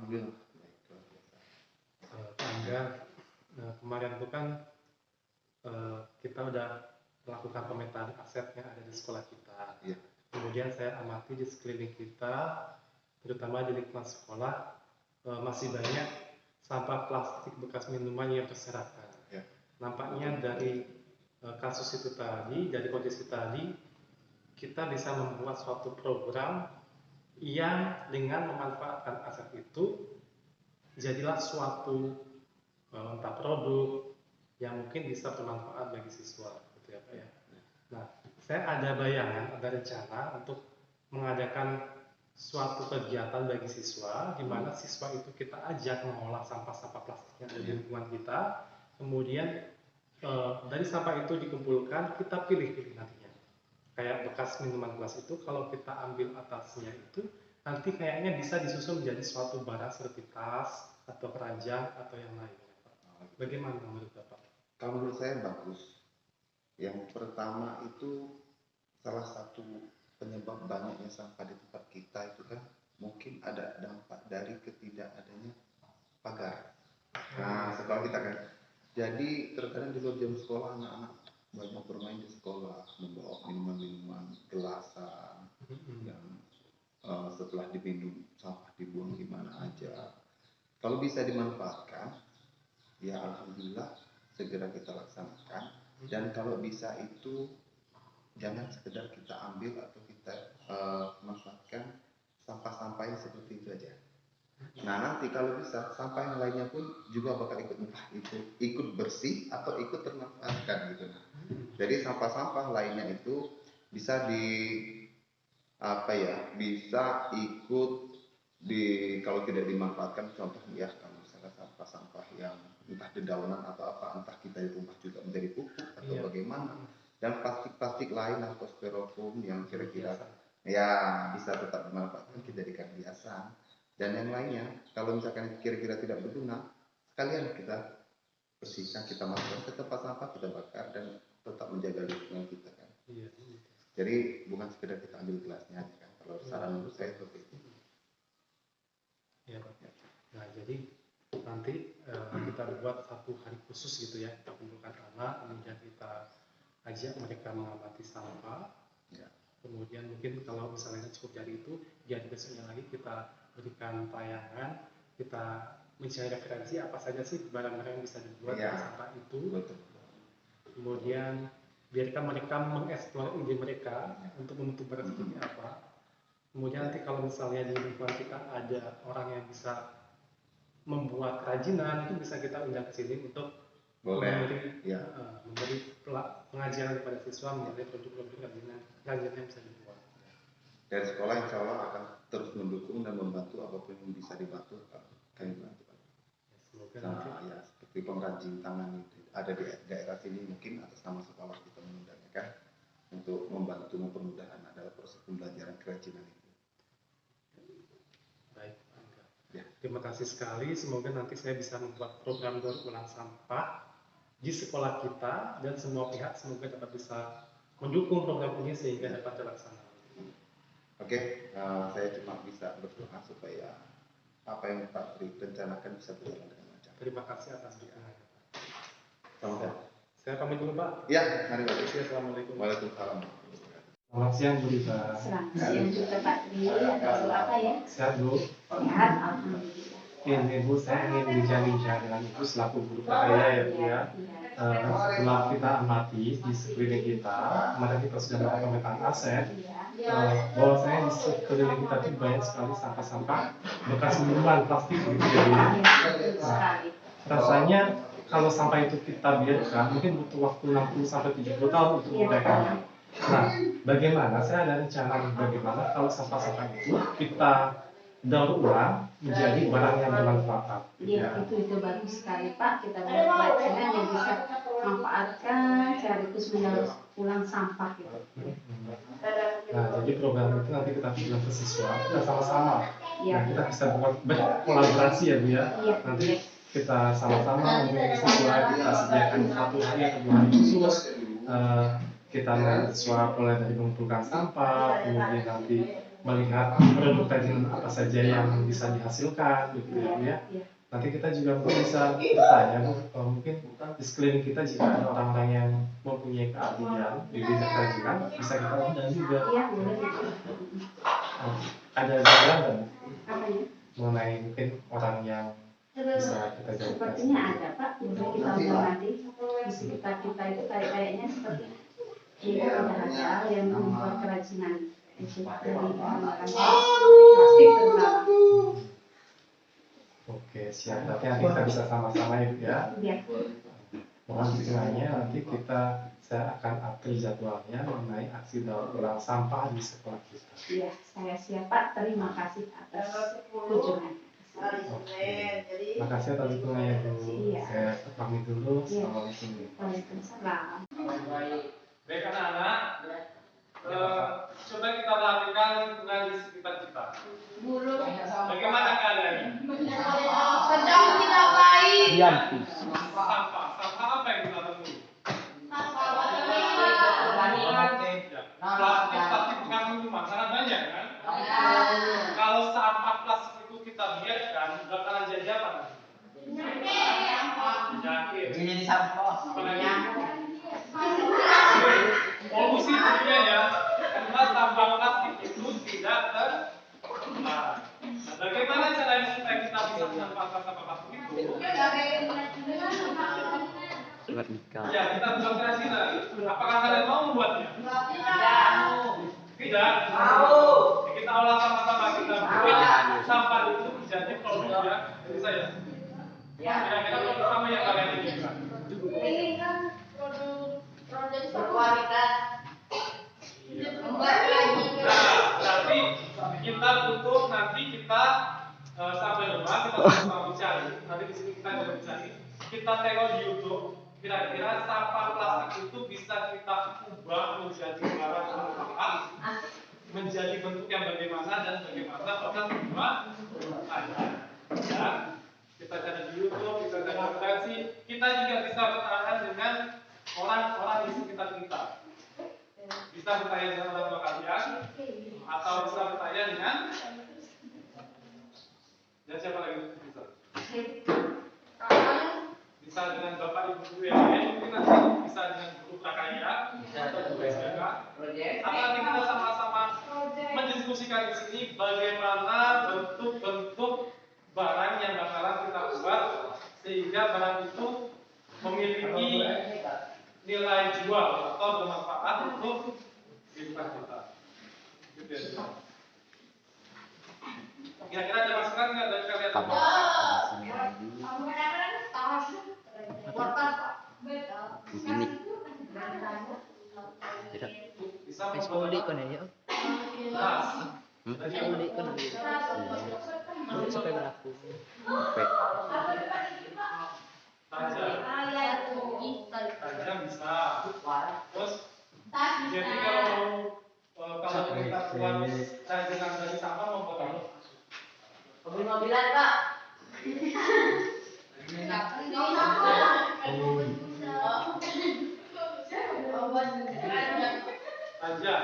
Alhamdulillah. Baik, luar biasa. Angga, kemarin itu kan kita udah melakukan pemetaan aset yang ada di sekolah kita. Iya. Kemudian saya amati di sekeliling kita, terutama di lingkungan sekolah, masih banyak sampah plastik bekas minuman yang berserakan. Ya. Nampaknya dari kasus itu tadi, dari kondisi tadi, kita bisa membuat suatu program yang dengan memanfaatkan aset itu, jadilah suatu entah produk yang mungkin bisa bermanfaat bagi siswa, gitu ya Pak ya. Nah, saya ada bayangan, ada rencana untuk mengadakan suatu kegiatan bagi siswa, di mana siswa itu kita ajak mengolah sampah-sampah plastik yang ada di lingkungan kita, kemudian dari sampah itu dikumpulkan, kita pilih-pilih nantinya. Kayak bekas minuman gelas itu, kalau kita ambil atasnya itu, nanti kayaknya bisa disusun menjadi suatu barang seperti tas, atau keranjang, atau yang lainnya. Bagaimana menurut Bapak? Kalau menurut saya bagus. Yang pertama itu salah satu penyebab banyaknya sampah di tempat kita itu kan mungkin ada dampak dari ketidakadanya pagar. Nah, sekolah kita kan. Jadi terkadang di luar jam sekolah anak-anak banyak bermain di sekolah, membawa minuman-minuman gelasan yang setelah diminum sampah dibuang di mana aja. Kalau bisa dimanfaatkan, ya alhamdulillah segera kita laksanakan. Dan kalau bisa itu jangan sekedar kita ambil atau kita manfaatkan sampah-sampah yang seperti itu aja. Nah nanti kalau bisa sampah yang lainnya pun juga bakal ikut bersih atau ikut termanfaatkan gitu. Jadi sampah-sampah lainnya itu bisa bisa ikut kalau tidak dimanfaatkan, contohnya ya kalau misalnya sampah-sampah yang entah dedaunan atau apa, entah kita ditumpah juga menjadi pupuk atau bagaimana, dan plastik-plastik lain atau styrofoam yang kira-kira ya bisa tetap dimanfaatkan, kita jadikan hiasan. Dan yang lainnya, kalau misalkan kira-kira tidak berguna, sekalian kita bersihkan, kita masukkan ke tempat sampah, kita bakar, dan tetap menjaga lingkungan kita kan. Iya. Jadi bukan sekedar kita ambil gelasnya aja kan. Kalau saran menurut saya seperti itu. Ya, Pak. Nah, jadi nanti kita buat satu hari khusus gitu ya, kita kumpulkan anak, kemudian kita ajak mereka mengamati sampah. Ya. Kemudian mungkin kalau misalnya cukup dari itu, di hari besoknya lagi kita berikan tayangan, kita mencari referensi apa saja sih barang-barang yang bisa dibuat dari sampah itu. Betul. Kemudian biarkan mereka mengeksplor ide mereka untuk membentuk barang seperti apa. Kemudian nanti kalau misalnya di lingkungan kita ada orang yang bisa membuat kerajinan, itu bisa kita undang ke sini untuk memberi pengajaran kepada siswa mengenai produk-produk kerajinan yang bisa dibuat. Dari sekolah insya Allah akan terus mendukung dan membantu apapun yang bisa dibantu, kami bantu. Ya, seperti pengrajin tangan itu ada di daerah sini, mungkin atas nama sekolah kita mengundangnya kan untuk membantu mempermudah adalah proses pembelajaran kerajinan itu. Baik, ya. Terima kasih sekali. Semoga nanti saya bisa membuat program daur ulang sampah di sekolah kita, dan semua pihak semoga dapat bisa mendukung program ini sehingga dapat terlaksana. Oke, saya cuma bisa berdoa supaya apa yang Pak Tri rencanakan bisa berjalan dengan lancar. Terima kasih atas dukungannya. Sama-sama. Saya pamit dulu Pak. Ya, mari Pak. Assalamualaikum. Waalaikumsalam. Selamat siang Bu Rita. Selamat siang juga Pak Tri. Ada apa ya? Sehat Bu. Sehat, alhamdulillah. Ini Bu, saya ingin bincang-bincang dengan Ibu selaku guru PPA ya Bu ya. Setelah kita amati di sekeliling kita, kemarin kita sudah melakukan pemetaan aset, bahwa saya di sekeliling kita itu banyak sekali sampah-sampah bekas minuman plastik gitu ya. Rasanya kalau sampah itu kita biarkan, mungkin butuh waktu 60-70 tahun untuk membedakannya. Nah, bagaimana? Saya ada rencana bagaimana kalau sampah-sampah itu kita daur ulang menjadi barang yang bermanfaat. Iya, itu bagus sekali Pak. Kita buat pelatihan yang bisa manfaatkan sekaligus mendaur ulang sampah gitu. Nah, jadi program itu nanti kita bilang ke siswa, kita sama-sama. Nah, kita bisa berkolaborasi ya Bu ya. Nanti kita sama-sama memiliki siswa, kita sediakan 1 hari atau 2 hari khusus. Kita siswa mulai dari mengumpulkan sampah, kemudian nanti melihat produk kerajinan apa saja yang bisa dihasilkan gitu ya Bu ya. Iya. Nanti kita juga mungkin bisa bertanya Bu, mungkin di sekeliling kita jika ada orang-orang yang mempunyai keahlian di bidang kerajinan bisa kita undang juga. Iya, boleh. Ada gambaran kan Apanya? mengenai mungkin orang yang bisa kita jadikan? Sepertinya ada Pak, boleh kita undang nanti. Di sekitar kita itu kayaknya seperti itu ada yang membuat kerajinan itu dari menggunakan plastik terutama. Oke, siap. Nanti kita bisa sama-sama ya. Iya. Mohon dukungannya, nanti saya akan atur jadwalnya mengenai aksi daur ulang sampah di sekolah kita. Iya, saya siap Pak. Terima kasih atas kunjungan. Oke. Makasih atas dukungannya Bu. Iya. Saya pamit dulu. Iya. Assalamualaikum. Waalaikumsalam. Baik anak-anak, coba kita perhatikan lingkungan di sekitar kita. Bagaimana keadaannya? Sedang tidak baik. Sampah apa yang kita temui? Plastik bekas minuman sangat banyak kan? Kalau sampah plastik itu kita biarkan, bakalan jadi apa? Penyakit. Jadi sampah. Polusi tentunya ya, karena sampah plastik itu tidak terolah. Bagaimana caranya supaya kita bisa memanfaatkan sampah plastik itu? Ya, kita buat kerajinan. Apakah kalian mau membuatnya? Tidak. Ya, kita olah sama-sama, kita buat sampah itu menjadi produk yang jadi saya. Kira-kira produk apa yang kalian inginkan? Ini kan produk berkualitas. Nah, berarti kita butuh nanti kita sampai rumah kita sama mencari. Nanti di sini kita juga mencari. Kita tengok di YouTube. Kira-kira sampah plastik itu bisa kita ubah menjadi barang bermanfaat, menjadi bentuk yang bagaimana dan bagaimana bahkan semua ada. Ya, kita cari di YouTube, kita cari referensi. Kita juga bisa bertahan dengan orang-orang di sekitar kita. Bisa bertanya dengan orang tua kalian atau bisa bertanya dengan siapa lagi bisa? Bisa dengan bapak ibu guru yang lain, mungkin nanti bisa dengan guru prakarya atau guru SPK. Atau nanti kita sama-sama mendiskusikan di sini bagaimana bentuk-bentuk barang yang bakalan kita buat sehingga barang itu memiliki nilai jual atau bermanfaat untuk kehidupan kita. Gitu ya. Kira-kira ada masukan nggak dari kalian? Ini tidak Bisa Poli kan ya? Poli kan ya? Sampai berlaku. Tajam bisa. Terus jadi kalau kita buat kerajinan dari sampah mau buat apa? Mobil-mobilan Pak. Tajam.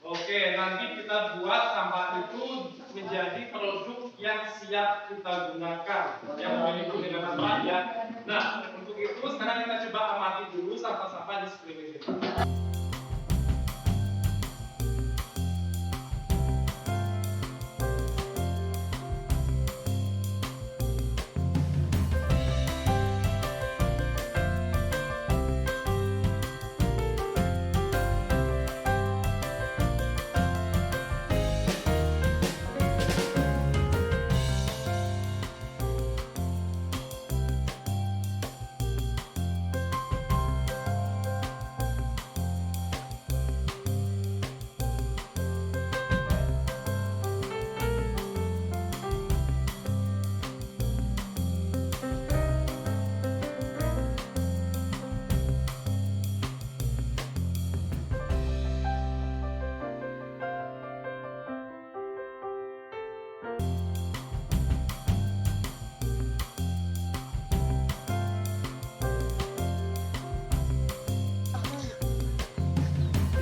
Oke, nanti kita buat sampah itu menjadi produk yang siap kita gunakan, yang memiliki nilai manfaat ya. Nah, untuk itu sekarang kita coba amati dulu sampah-sampah di sekeliling kita.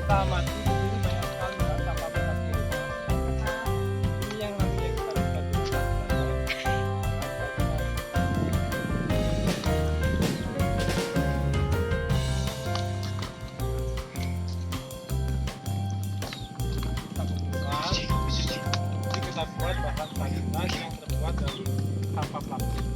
Kita amati di sini banyak sekali kita buat bahan palingan yang terbuat dari sampah plastik.